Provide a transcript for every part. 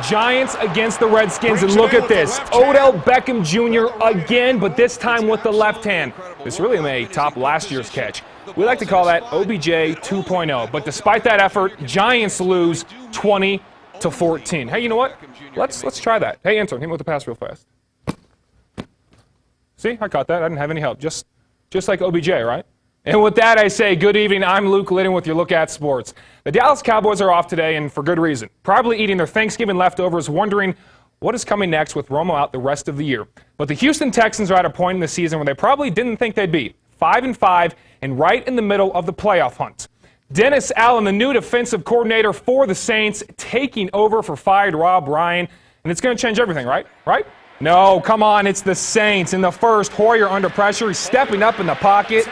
Giants against the Redskins, and look at this. Odell Beckham Jr. again, but this time with the left hand. This really may top last year's catch. We like to call that OBJ 2.0, but despite that effort, Giants lose 20-14. Hey, you know what? Let's try that. Hey, intern, hit me with the pass real fast. See, I caught that. I didn't have any help. Just like OBJ, right? And with that, I say good evening. I'm Luke Lyddon with your Look at Sports. The Dallas Cowboys are off today, and for good reason. Probably eating their Thanksgiving leftovers, wondering what is coming next with Romo out the rest of the year. But the Houston Texans are at a point in the season where they probably didn't think they'd be. 5-5 and right in the middle of the playoff hunt. Dennis Allen, the new defensive coordinator for the Saints, taking over for fired Rob Ryan. And it's going to change everything, right? Right? No, come on, it's the Saints. In the first, Hoyer under pressure. He's stepping up in the pocket.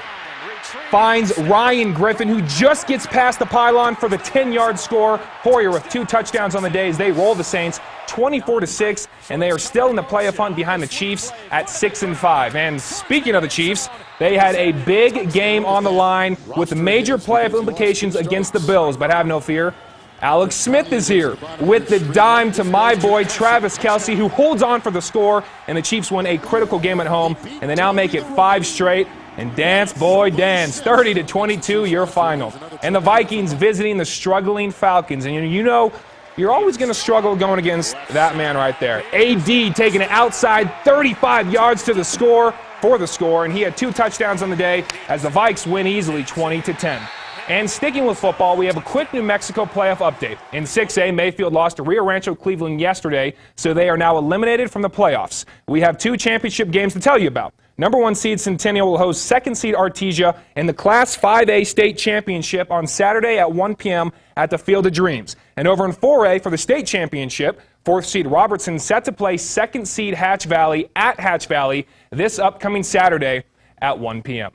Finds Ryan Griffin, who just gets past the pylon for the 10-yard score. Hoyer with 2 touchdowns on the day as they roll the Saints 24-6, and they are still in the playoff hunt behind the Chiefs at 6-5. And speaking of the Chiefs, they had a big game on the line with major playoff implications against the Bills, but have no fear. Alex Smith is here with the dime to my boy Travis Kelce, who holds on for the score, and the Chiefs win a critical game at home, and they now make it 5 straight. And dance, boy, dance. 30-22, your final. And the Vikings visiting the struggling Falcons. And you know, you're always going to struggle going against that man right there. AD taking it outside 35 yards to the score for the score. And he had 2 touchdowns on the day as the Vikes win easily 20-10. And sticking with football, we have a quick New Mexico playoff update. In 6A, Mayfield lost to Rio Rancho Cleveland yesterday, so they are now eliminated from the playoffs. We have 2 championship games to tell you about. Number 1 seed Centennial will host 2nd seed Artesia in the Class 5A state championship on Saturday at 1 p.m. at the Field of Dreams. And over in 4A for the state championship, 4th seed Robertson set to play 2nd seed Hatch Valley at Hatch Valley this upcoming Saturday at 1 p.m.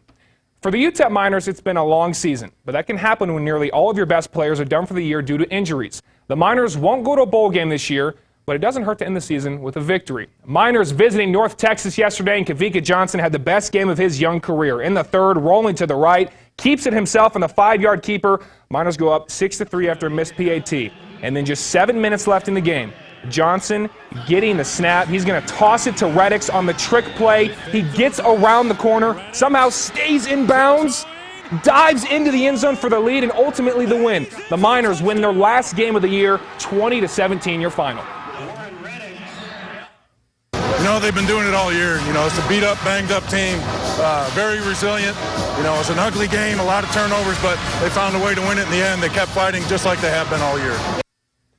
For the UTEP Miners, it's been a long season, but that can happen when nearly all of your best players are done for the year due to injuries. The Miners won't go to a bowl game this year, but it doesn't hurt to end the season with a victory. Miners visiting North Texas yesterday, and Kavika Johnson had the best game of his young career. In the third, rolling to the right, keeps it himself and the 5-yard keeper. Miners go up 6-3 after a missed PAT. And then just 7 minutes left in the game. Johnson getting the snap. He's going to toss it to Reddix on the trick play. He gets around the corner, somehow stays in bounds, dives into the end zone for the lead, and ultimately the win. The Miners win their last game of the year, 20-17, your final. You know, they've been doing it all year. You know, it's a beat-up, banged-up team, very resilient. You know, it's an ugly game, a lot of turnovers, but they found a way to win it in the end. They kept fighting just like they have been all year.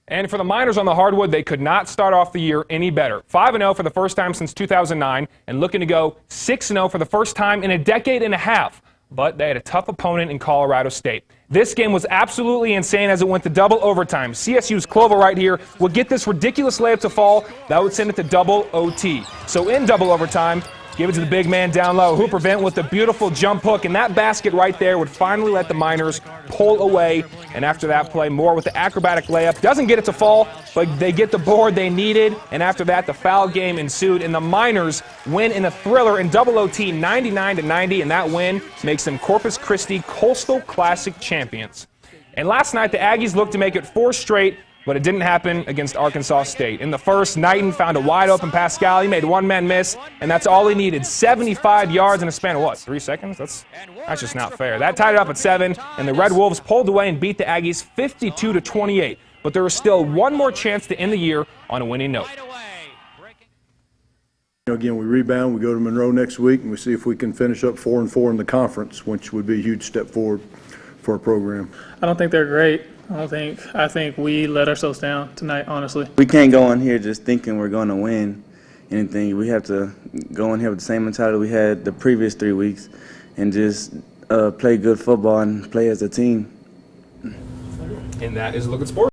And for the Miners on the hardwood, they could not start off the year any better. 5-0 for the first time since 2009, and looking to go 6-0 for the first time in a decade and a half. But they had a tough opponent in Colorado State. This game was absolutely insane as it went to double overtime. CSU's Clover right here would get this ridiculous layup to fall. That would send it to double OT. So in double overtime, give it to the big man down low. Hooper Bent with the beautiful jump hook, and that basket right there would finally let the Miners pull away. And after that play, Moore with the acrobatic layup. Doesn't get it to fall, but they get the board they needed. And after that, the foul game ensued, and the Miners win in a thriller in double OT 99-90, and that win makes them Corpus Christi Coastal Classic champions. And last night, the Aggies looked to make it 4 straight, but it didn't happen against Arkansas State. In the first, Knighton found a wide-open Pascal. He made one man miss, and that's all he needed. 75 yards in a span of, what, 3 seconds? That's just not fair. That tied it up at 7, and the Red Wolves pulled away and beat the Aggies 52-28. But there was still one more chance to end the year on a winning note. Again, we rebound. We go to Monroe next week, and we see if we can finish up 4-4 in the conference, which would be a huge step forward for our program. I don't think they're great. I think we let ourselves down tonight, honestly. We can't go in here just thinking we're going to win anything. We have to go in here with the same mentality we had the previous 3 weeks and just play good football and play as a team. And that is a look at sports.